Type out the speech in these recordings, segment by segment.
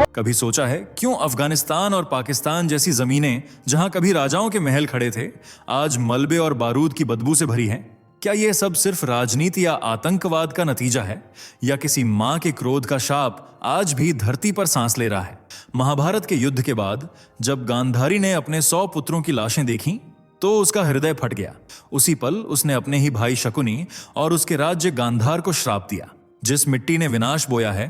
कभी सोचा है क्यों अफगानिस्तान और पाकिस्तान जैसी जमीनें जहां कभी राजाओं के महल खड़े थे, आज मलबे और बारूद की बदबू से भरी हैं? क्या यह सब सिर्फ राजनीति या आतंकवाद का नतीजा है, या किसी मां के क्रोध का शाप आज भी धरती पर सांस ले रहा है? महाभारत के युद्ध के बाद जब गांधारी ने अपने 100 पुत्रों की लाशें देखीं, तो उसका हृदय फट गया। उसी पल उसने अपने ही भाई शकुनी और उसके राज्य गांधार को श्राप दिया। जिस मिट्टी ने विनाश बोया है,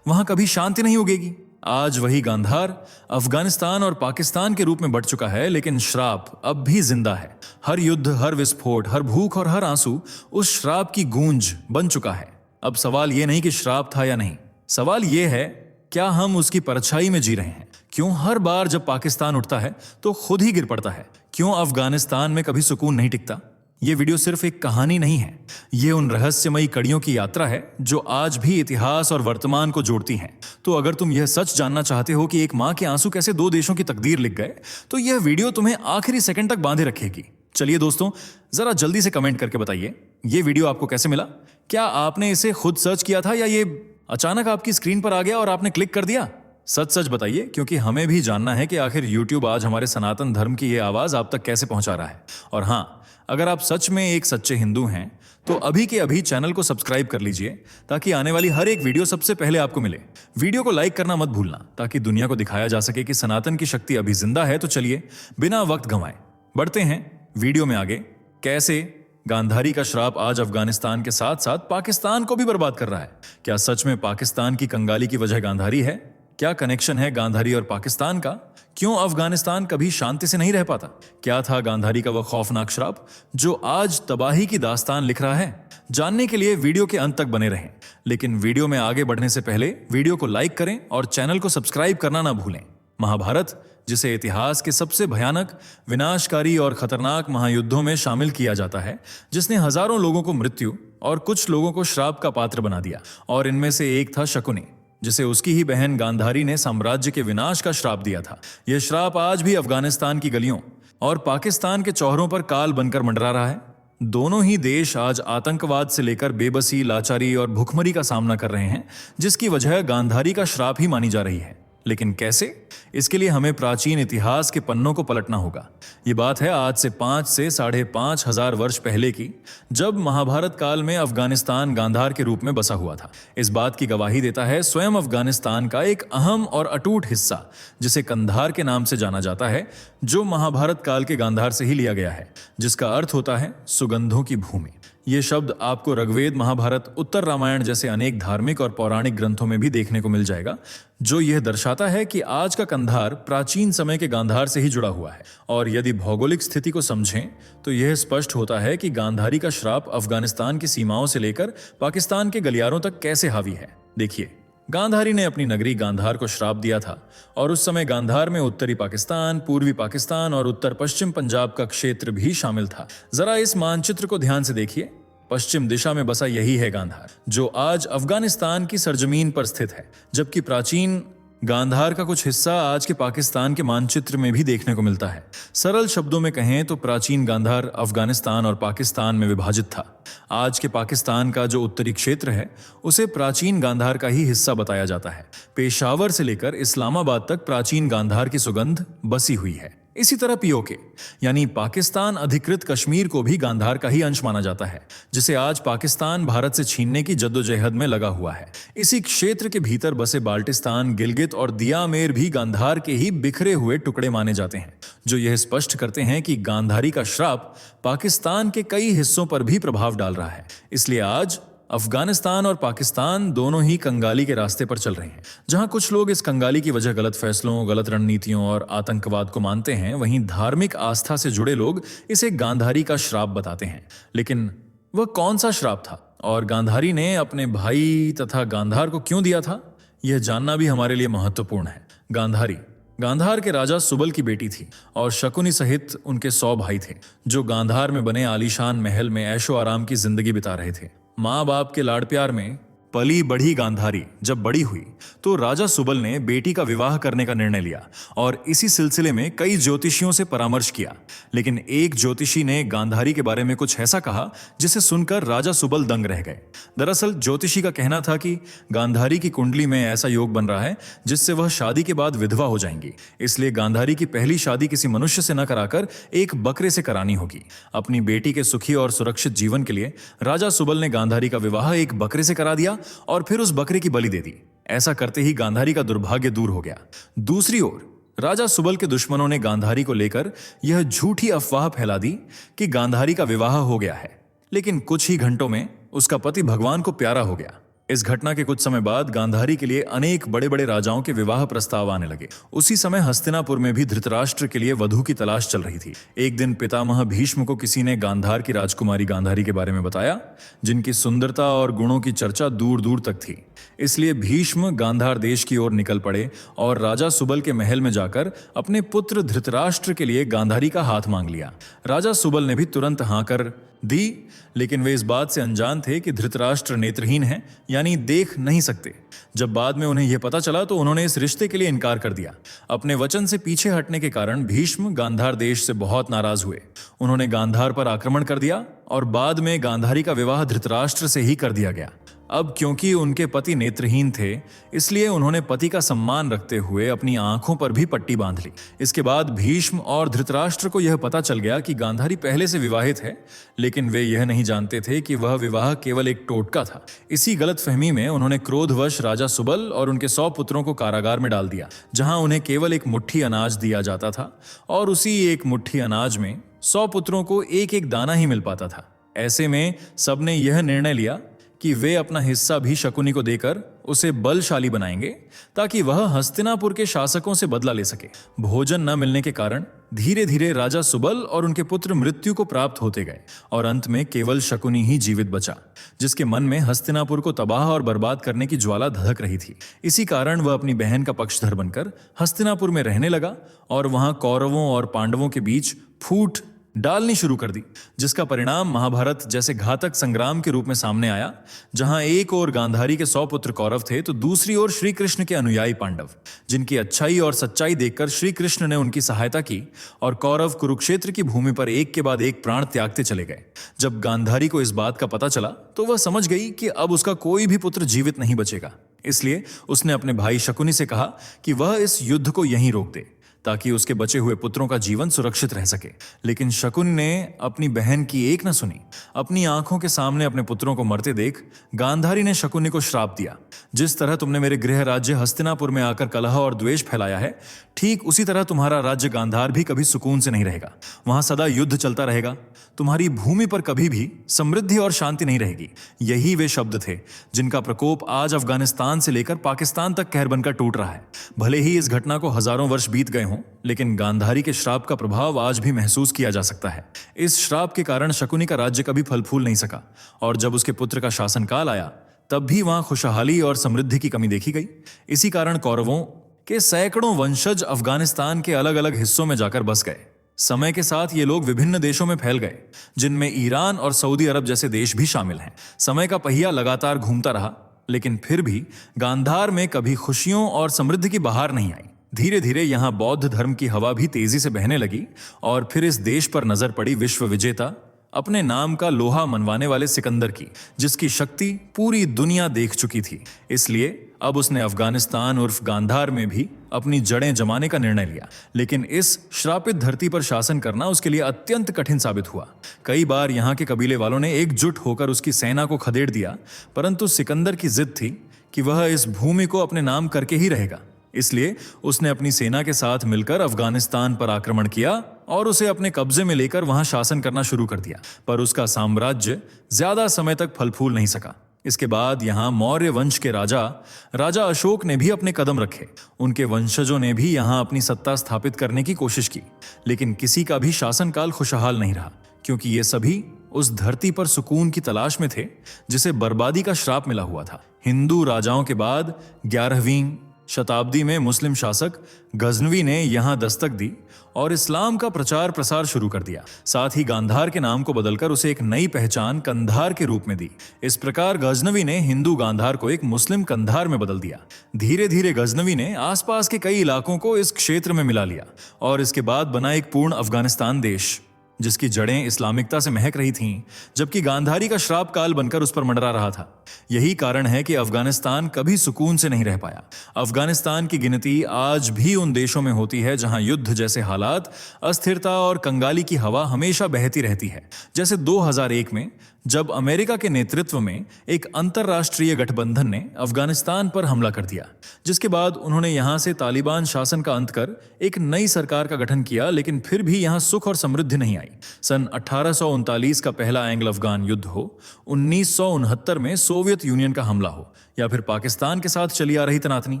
वहां कभी शांति नहीं उगेगी। आज वही गांधार अफगानिस्तान और पाकिस्तान के रूप में बढ़ चुका है, लेकिन श्राप अब भी जिंदा है। हर युद्ध, हर विस्फोट, हर भूख और हर आंसू उस श्राप की गूंज बन चुका है। अब सवाल यह नहीं कि श्राप था या नहीं, सवाल यह है क्या हम उसकी परछाई में जी रहे हैं? क्यों हर बार जब पाकिस्तान उठता है तो खुद ही गिर पड़ता है? क्यों अफगानिस्तान में कभी सुकून नहीं टिकता? यह वीडियो सिर्फ एक कहानी नहीं है, यह उन रहस्यमयी कड़ियों की यात्रा है जो आज भी इतिहास और वर्तमान को जोड़ती हैं। तो अगर तुम यह सच जानना चाहते हो कि एक मां के आंसू कैसे 2 देशों की तकदीर लिख गए, तो यह वीडियो तुम्हें आखिरी सेकंड तक बांधे रखेगी। चलिए दोस्तों, जरा जल्दी से कमेंट करके बताइए यह वीडियो आपको कैसे मिला। क्या आपने इसे खुद सर्च किया था, या ये अचानक आपकी स्क्रीन पर आ गया और आपने क्लिक कर दिया? सच सच बताइए, क्योंकि हमें भी जानना है कि आखिर YouTube आज हमारे सनातन धर्म की यह आवाज आप तक कैसे पहुंचा रहा है। और हां, अगर आप सच में एक सच्चे हिंदू हैं तो अभी के अभी चैनल को सब्सक्राइब कर लीजिए, ताकि आने वाली हर एक वीडियो सबसे पहले आपको मिले। वीडियो को लाइक करना मत भूलना, ताकि दुनिया को दिखाया जा सके कि सनातन की शक्ति अभी जिंदा है। तो चलिए बिना वक्त गंवाए बढ़ते हैं वीडियो में आगे। कैसे गांधारी का श्राप आज अफगानिस्तान के साथ साथ पाकिस्तान को भी बर्बाद कर रहा है? क्या सच में पाकिस्तान की कंगाली की वजह गांधारी है? क्या कनेक्शन है गांधारी और पाकिस्तान का? क्यों अफगानिस्तान कभी शांति से नहीं रह पाता? क्या था गांधारी का वह खौफनाक श्राप जो आज तबाही की दास्तान लिख रहा है? जानने के लिए वीडियो के अंत तक बने रहें। लेकिन वीडियो में आगे बढ़ने से पहले वीडियो को लाइक करें और चैनल को सब्सक्राइब करना ना भूलें। महाभारत, जिसे इतिहास के सबसे भयानक, विनाशकारी और खतरनाक महायुद्धों में शामिल किया जाता है, जिसने हजारों लोगों को मृत्यु और कुछ लोगों को श्राप का पात्र बना दिया, और इनमें से एक था शकुनी, जिसे उसकी ही बहन गांधारी ने साम्राज्य के विनाश का श्राप दिया था। यह श्राप आज भी अफगानिस्तान की गलियों और पाकिस्तान के चौरों पर काल बनकर मंडरा रहा है। दोनों ही देश आज आतंकवाद से लेकर बेबसी, लाचारी और भुखमरी का सामना कर रहे हैं, जिसकी वजह गांधारी का श्राप ही मानी जा रही है। लेकिन कैसे? इसके लिए हमें प्राचीन इतिहास के पन्नों को पलटना होगा। ये बात है आज से 5 से 5,500 हजार वर्ष पहले की, जब महाभारत काल में अफगानिस्तान गांधार के रूप में बसा हुआ था। इस बात की गवाही देता है स्वयं अफगानिस्तान का एक अहम और अटूट हिस्सा, जिसे कंधार के नाम से जाना जाता है, जो महाभारत काल के गांधार से ही लिया गया है, जिसका अर्थ होता है सुगंधों की भूमि। ये शब्द आपको ऋग्वेद, महाभारत, उत्तर रामायण जैसे अनेक धार्मिक और पौराणिक ग्रंथों में भी देखने को मिल जाएगा, जो यह दर्शाता है कि आज का कंधार प्राचीन समय के गांधार से ही जुड़ा हुआ है। और यदि भौगोलिक स्थिति को समझें तो यह स्पष्ट होता है कि गांधारी का श्राप अफगानिस्तान की सीमाओं से लेकर पाकिस्तान के गलियारों तक कैसे हावी है। देखिए, गांधारी ने अपनी नगरी गांधार को श्राप दिया था, और उस समय गांधार में उत्तरी पाकिस्तान, पूर्वी पाकिस्तान और उत्तर पश्चिम पंजाब का क्षेत्र भी शामिल था। जरा इस मानचित्र को ध्यान से देखिए। पश्चिम दिशा में बसा यही है गांधार, जो आज अफगानिस्तान की सरजमीन पर स्थित है, जबकि प्राचीन गांधार का कुछ हिस्सा आज के पाकिस्तान के मानचित्र में भी देखने को मिलता है। सरल शब्दों में कहें तो प्राचीन गांधार अफगानिस्तान और पाकिस्तान में विभाजित था। आज के पाकिस्तान का जो उत्तरी क्षेत्र है, उसे प्राचीन गांधार का ही हिस्सा बताया जाता है। पेशावर से लेकर इस्लामाबाद तक प्राचीन गांधार की सुगंध बसी हुई है। इसी तरह पीओके यानी पाकिस्तान अधिकृत कश्मीर को भी गांधार का ही अंश माना जाता है, जिसे आज पाकिस्तान भारत से छीनने की जद्दोजहद में लगा हुआ है। इसी क्षेत्र के भीतर बसे बाल्टिस्तान, गिलगित और दियामेर भी गांधार के ही बिखरे हुए टुकड़े माने जाते हैं, जो यह स्पष्ट करते हैं कि गांधारी का श्राप पाकिस्तान के कई हिस्सों पर भी प्रभाव डाल रहा है। इसलिए आज अफगानिस्तान और पाकिस्तान दोनों ही कंगाली के रास्ते पर चल रहे हैं। जहां कुछ लोग इस कंगाली की वजह गलत फैसलों, गलत रणनीतियों और आतंकवाद को मानते हैं, वहीं धार्मिक आस्था से जुड़े लोग इसे गांधारी का श्राप बताते हैं। लेकिन वह कौन सा श्राप था, और गांधारी ने अपने भाई तथा गांधार को क्यों दिया था, यह जानना भी हमारे लिए महत्वपूर्ण है। गांधारी गांधार के राजा सुबल की बेटी थी, और शकुनी सहित उनके 100 भाई थे, जो गांधार में बने आलीशान महल में ऐशो आराम की जिंदगी बिता रहे थे। माँ बाप के लाड़ प्यार में पली बढ़ी गांधारी जब बड़ी हुई तो राजा सुबल ने बेटी का विवाह करने का निर्णय लिया और इसी सिलसिले में कई ज्योतिषियों से परामर्श किया। लेकिन एक ज्योतिषी ने गांधारी के बारे में कुछ ऐसा कहा जिसे सुनकर राजा सुबल दंग रह गए। दरअसल ज्योतिषी का कहना था कि गांधारी की कुंडली में ऐसा योग बन रहा है जिससे वह शादी के बाद विधवा हो जाएंगी, इसलिए गांधारी की पहली शादी किसी मनुष्य से न कराकर एक बकरे से करानी होगी। अपनी बेटी के सुखी और सुरक्षित जीवन के लिए राजा सुबल ने गांधारी का विवाह एक बकरे से करा दिया और फिर उस बकरे की बलि दे दी। ऐसा करते ही गांधारी का दुर्भाग्य दूर हो गया। दूसरी ओर राजा सुबल के दुश्मनों ने गांधारी को लेकर यह झूठी अफवाह फैला दी कि गांधारी का विवाह हो गया है, लेकिन कुछ ही घंटों में उसका पति भगवान को प्यारा हो गया। इस घटना के कुछ समय बाद गांधारी के लिए अनेक बड़े बड़े राजाओं के विवाह प्रस्ताव आने लगे। उसी समय हस्तिनापुर में भी धृतराष्ट्र के लिए वधू की तलाश चल रही थी। एक दिन पितामह भीष्म को किसी ने गांधार की राजकुमारी गांधारी के बारे में बताया, जिनकी सुंदरता और गुणों की चर्चा दूर दूर तक थी। इसलिए भीष्म गांधार देश की ओर निकल पड़े और राजा सुबल के महल में जाकर अपने पुत्र धृतराष्ट्र के लिए गांधारी का हाथ मांग लिया। राजा सुबल ने भी तुरंत हाँ कर दी, लेकिन वे इस बात से अनजान थे कि धृतराष्ट्र नेत्रहीन है, यानी देख नहीं सकते। जब बाद में उन्हें यह पता चला तो उन्होंने इस रिश्ते के लिए इनकार कर दिया। अपने वचन से पीछे हटने के कारण भीष्म गांधार देश से बहुत नाराज हुए। उन्होंने गांधार पर आक्रमण कर दिया और बाद में गांधारी का विवाह धृतराष्ट्र से ही कर दिया गया। अब क्योंकि उनके पति नेत्रहीन थे, इसलिए उन्होंने पति का सम्मान रखते हुए अपनी आंखों पर भी पट्टी बांध ली। इसके बाद भीष्म और धृतराष्ट्र को यह पता चल गया कि गांधारी पहले से विवाहित है, लेकिन वे यह नहीं जानते थे कि वह विवाह केवल एक टोटका था। इसी गलतफहमी में उन्होंने क्रोधवश राजा सुबल और उनके 100 पुत्रों को कारागार में डाल दिया, जहां उन्हें केवल एक मुट्ठी अनाज दिया जाता था और उसी एक मुट्ठी अनाज में 100 पुत्रों को एक एक दाना ही मिल पाता था। ऐसे में सबने यह निर्णय लिया कि वे अपना हिस्सा भी शकुनी को देकर उसे बलशाली बनाएंगे ताकि वह हस्तिनापुर के शासकों से बदला ले सके। भोजन न मिलने के कारण धीरे धीरे राजा सुबल और उनके पुत्र मृत्यु को प्राप्त होते गए और अंत में केवल शकुनी ही जीवित बचा, जिसके मन में हस्तिनापुर को तबाह और बर्बाद करने की ज्वाला धधक रही थी। इसी कारण वह अपनी बहन का पक्षधर बनकर हस्तिनापुर में रहने लगा और वहां कौरवों और पांडवों के बीच फूट डालनी शुरू कर दी, जिसका परिणाम महाभारत जैसे घातक संग्राम के रूप में सामने आया, जहां एक ओर गांधारी के 100 पुत्र कौरव थे तो दूसरी ओर श्री कृष्ण के अनुयायी पांडव, जिनकी अच्छाई और सच्चाई देखकर श्री कृष्ण ने उनकी सहायता की और कौरव कुरुक्षेत्र की भूमि पर एक के बाद एक प्राण त्यागते चले गए। जब गांधारी को इस बात का पता चला तो वह समझ गई कि अब उसका कोई भी पुत्र जीवित नहीं बचेगा। इसलिए उसने अपने भाई शकुनी से कहा कि वह इस युद्ध को यहीं रोक दे ताकि उसके बचे हुए पुत्रों का जीवन सुरक्षित रह सके। लेकिन शकुन ने अपनी बहन की एक न सुनी। अपनी आंखों के सामने अपने पुत्रों को मरते देख गांधारी ने शकुनी को श्राप दिया, जिस तरह तुमने मेरे गृह राज्य हस्तिनापुर में आकर कलह और द्वेष फैलाया है, ठीक उसी तरह तुम्हारा राज्य गांधार भी कभी सुकून से नहीं रहेगा। वहां सदा युद्ध चलता रहेगा। तुम्हारी भूमि पर कभी भी समृद्धि और शांति नहीं रहेगी। यही वे शब्द थे जिनका प्रकोप आज अफगानिस्तान से लेकर पाकिस्तान तक कहर बनकर टूट रहा है। भले ही इस घटना को हजारों वर्ष बीत गए हों, लेकिन गांधारी के श्राप का प्रभाव आज भी महसूस किया जा सकता है। इस श्राप के कारण शकुनी का राज्य कभी फल फूल नहीं सका और जब उसके पुत्र का शासनकाल आया तब भी वहां खुशहाली और समृद्धि की कमी देखी गई। इसी कारण कौरवों के सैकड़ों वंशज अफगानिस्तान के अलग अलग हिस्सों में जाकर बस गए। समय के साथ ये लोग विभिन्न देशों में फैल गए, जिनमें ईरान और सऊदी अरब जैसे देश भी शामिल हैं। समय का पहिया लगातार घूमता रहा, लेकिन फिर भी गांधार में कभी खुशियों और समृद्धि की बहार नहीं आई। धीरे धीरे यहाँ बौद्ध धर्म की हवा भी तेजी से बहने लगी और फिर इस देश पर नजर पड़ी विश्व विजेता, अपने नाम का लोहा मनवाने वाले सिकंदर की, जिसकी शक्ति पूरी दुनिया देख चुकी थी। इसलिए अब उसने अफगानिस्तान उर्फ गांधार में भी अपनी जड़ें जमाने का निर्णय लिया। लेकिन इस श्रापित धरती पर शासन करना उसके लिए अत्यंत कठिन साबित हुआ। कई बार यहाँ के कबीले वालों ने एकजुट होकर उसकी सेना को खदेड़ दिया, परंतु सिकंदर की जिद थी कि वह इस भूमि को अपने नाम करके ही रहेगा। इसलिए उसने अपनी सेना के साथ मिलकर अफगानिस्तान पर आक्रमण किया और उसे अपने कब्जे में लेकर वहां शासन करना शुरू कर दिया। पर उसका साम्राज्य ज्यादा समय तक फल फूल नहीं सका। इसके बाद यहाँ मौर्य वंश के राजा अशोक ने भी अपने कदम रखे। उनके वंशजों ने भी यहाँ अपनी सत्ता स्थापित करने की कोशिश की, लेकिन किसी का भी शासनकाल खुशहाल नहीं रहा, क्योंकि ये सभी उस धरती पर सुकून की तलाश में थे जिसे बर्बादी का श्राप मिला हुआ था। हिंदू राजाओं के बाद 11वीं, शताब्दी में मुस्लिम शासक गजनवी ने यहाँ दस्तक दी और इस्लाम का प्रचार प्रसार शुरू कर दिया। साथ ही गांधार के नाम को बदलकर उसे एक नई पहचान कंधार के रूप में दी। इस प्रकार गजनवी ने हिंदू गांधार को एक मुस्लिम कंधार में बदल दिया। धीरे धीरे गजनवी ने आसपास के कई इलाकों को इस क्षेत्र में मिला लिया और इसके बाद बना एक पूर्ण अफगानिस्तान देश, जिसकी जड़ें इस्लामिकता से महक रही थीं, जबकि गांधारी का श्राप काल बनकर उस पर मंडरा रहा था। यही कारण है कि अफगानिस्तान कभी सुकून से नहीं रह पाया। अफगानिस्तान की गिनती आज भी उन देशों में होती है जहां युद्ध जैसे हालात, अस्थिरता और कंगाली की हवा हमेशा बहती रहती है। जैसे 2001 में जब अमेरिका के नेतृत्व में एक अंतर्राष्ट्रीय गठबंधन ने अफगानिस्तान पर हमला कर दिया, जिसके बाद उन्होंने यहां से तालिबान शासन का अंत कर एक नई सरकार का गठन किया, लेकिन फिर भी यहां सुख और समृद्धि नहीं आई। सन 1839 का पहला एंग्लो अफगान युद्ध हो, 1969 में सोवियत यूनियन का हमला हो, या फिर पाकिस्तान के साथ चली आ रही तनातनी,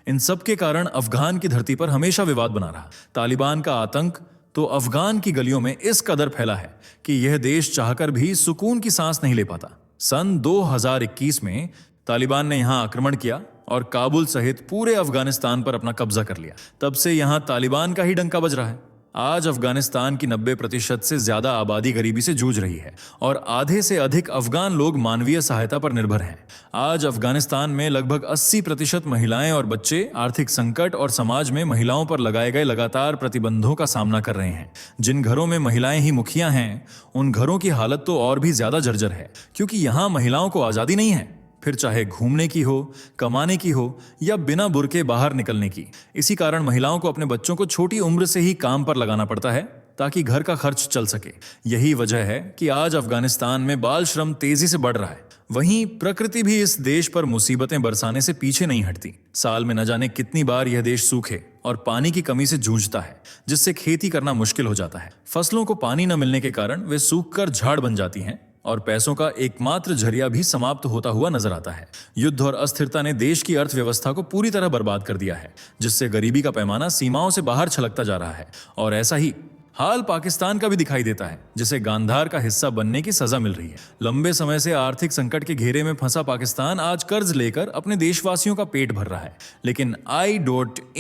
इन सब के कारण अफगान की धरती पर हमेशा विवाद बना रहा। तालिबान का आतंक तो अफगान की गलियों में इस कदर फैला है कि यह देश चाहकर भी सुकून की सांस नहीं ले पाता। सन 2021 में तालिबान ने यहां आक्रमण किया और काबुल सहित पूरे अफगानिस्तान पर अपना कब्जा कर लिया। तब से यहां तालिबान का ही डंका बज रहा है। आज अफगानिस्तान की 90% से ज्यादा आबादी गरीबी से जूझ रही है और आधे से अधिक अफगान लोग मानवीय सहायता पर निर्भर हैं। आज अफगानिस्तान में लगभग 80% महिलाएं और बच्चे आर्थिक संकट और समाज में महिलाओं पर लगाए गए लगातार प्रतिबंधों का सामना कर रहे हैं। जिन घरों में महिलाएं ही मुखिया हैं, उन घरों की हालत तो और भी ज्यादा जर्जर है, क्योंकि यहां महिलाओं को आजादी नहीं है, फिर चाहे घूमने की हो, कमाने की हो या बिना बुर्के बाहर निकलने की। इसी कारण महिलाओं को अपने बच्चों को छोटी उम्र से ही काम पर लगाना पड़ता है ताकि घर का खर्च चल सके। यही वजह है कि आज अफगानिस्तान में बाल श्रम तेजी से बढ़ रहा है। वहीं प्रकृति भी इस देश पर मुसीबतें बरसाने से पीछे नहीं हटती। साल में न जाने कितनी बार यह देश सूखे और पानी की कमी से जूझता है, जिससे खेती करना मुश्किल हो जाता है। फसलों को पानी न मिलने के कारण वे सूखकर झाड़ बन जाती हैं और पैसों का एकमात्र जरिया भी समाप्त होता हुआ नजर आता है। युद्ध और अस्थिरता ने देश की अर्थव्यवस्था को पूरी तरह बर्बाद कर दिया है, जिससे गरीबी का पैमाना सीमाओं से बाहर छलकता जा रहा है। और ऐसा ही हाल पाकिस्तान का भी दिखाई देता है, जिसे गांधार का हिस्सा बनने की सजा मिल रही है। लंबे समय से आर्थिक संकट के घेरे में फंसा पाकिस्तान आज कर्ज लेकर अपने देशवासियों का पेट भर रहा है। लेकिन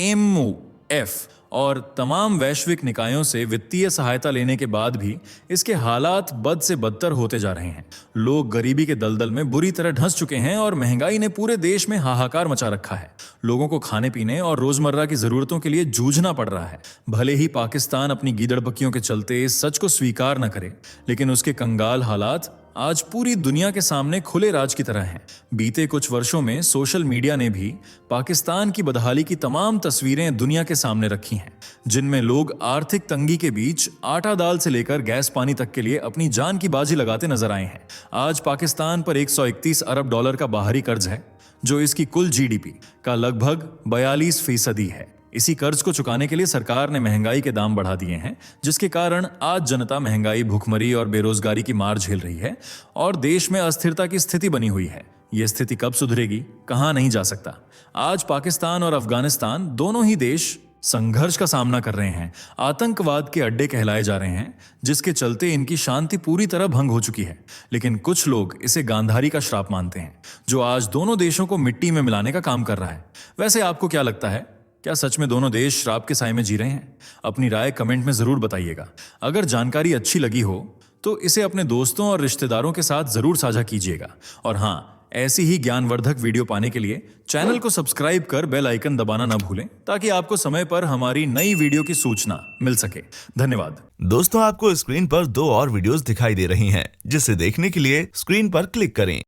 IMF और तमाम वैश्विक निकायों से वित्तीय सहायता लेने के बाद भी इसके हालात बद से बदतर होते जा रहे हैं। लोग गरीबी के दलदल में बुरी तरह धंस चुके हैं और महंगाई ने पूरे देश में हाहाकार मचा रखा है। लोगों को खाने पीने और रोजमर्रा की जरूरतों के लिए जूझना पड़ रहा है। भले ही पाकिस्तान अपनी गीदड़बक्कियों के चलते इस सच को स्वीकार न करे, लेकिन उसके कंगाल हालात आज पूरी दुनिया के सामने खुले राज की तरह हैं। बीते कुछ वर्षों में सोशल मीडिया ने भी पाकिस्तान की बदहाली की तमाम तस्वीरें दुनिया के सामने रखी हैं, जिनमें लोग आर्थिक तंगी के बीच आटा दाल से लेकर गैस पानी तक के लिए अपनी जान की बाजी लगाते नजर आए हैं। आज पाकिस्तान पर 131 अरब डॉलर का बाहरी कर्ज है, जो इसकी कुल GDP का लगभग 42% है। इसी कर्ज को चुकाने के लिए सरकार ने महंगाई के दाम बढ़ा दिए हैं, जिसके कारण आज जनता महंगाई, भूखमरी और बेरोजगारी की मार झेल रही है और देश में अस्थिरता की स्थिति बनी हुई है। यह स्थिति कब सुधरेगी, कहां नहीं जा सकता। आज पाकिस्तान और अफगानिस्तान दोनों ही देश संघर्ष का सामना कर रहे हैं। आतंकवाद के अड्डे कहलाए जा रहे हैं, जिसके चलते इनकी शांति पूरी तरह भंग हो चुकी है। लेकिन कुछ लोग इसे गांधारी का श्राप मानते हैं, जो आज दोनों देशों को मिट्टी में मिलाने का काम कर रहा है। वैसे आपको क्या लगता है, क्या सच में दोनों देश श्राप के साए में जी रहे हैं? अपनी राय कमेंट में जरूर बताइएगा। अगर जानकारी अच्छी लगी हो तो इसे अपने दोस्तों और रिश्तेदारों के साथ जरूर साझा कीजिएगा। और हाँ, ऐसी ही ज्ञानवर्धक वीडियो पाने के लिए चैनल को सब्सक्राइब कर बेल आइकन दबाना ना भूलें, ताकि आपको समय पर हमारी नई वीडियो की सूचना मिल सके। धन्यवाद। दोस्तों, आपको स्क्रीन पर 2 और वीडियोस दिखाई दे रही हैं, जिसे देखने के लिए स्क्रीन पर क्लिक करें।